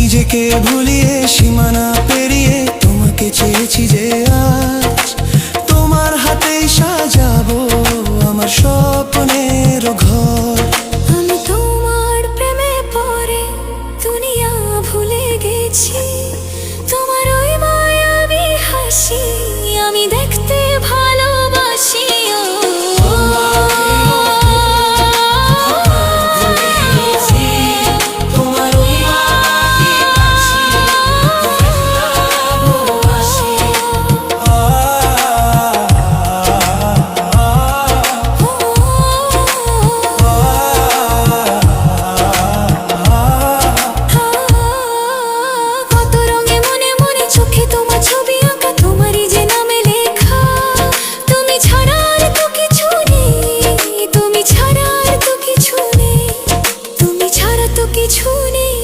নিজেকে ভুলিয়ে সীমানা পেরিয়ে তোমাকে চেয়েছি যে আজ তোমার হাতেই সাজাবো আমার স্বপ্নের ঘর। আমি তোমার প্রেমে পড়ে দুনিয়া ভুলে গেছি, তোমার ওই মায়াবী হাসি আমি দেখতে ভালোবাসি। কিছু নেই।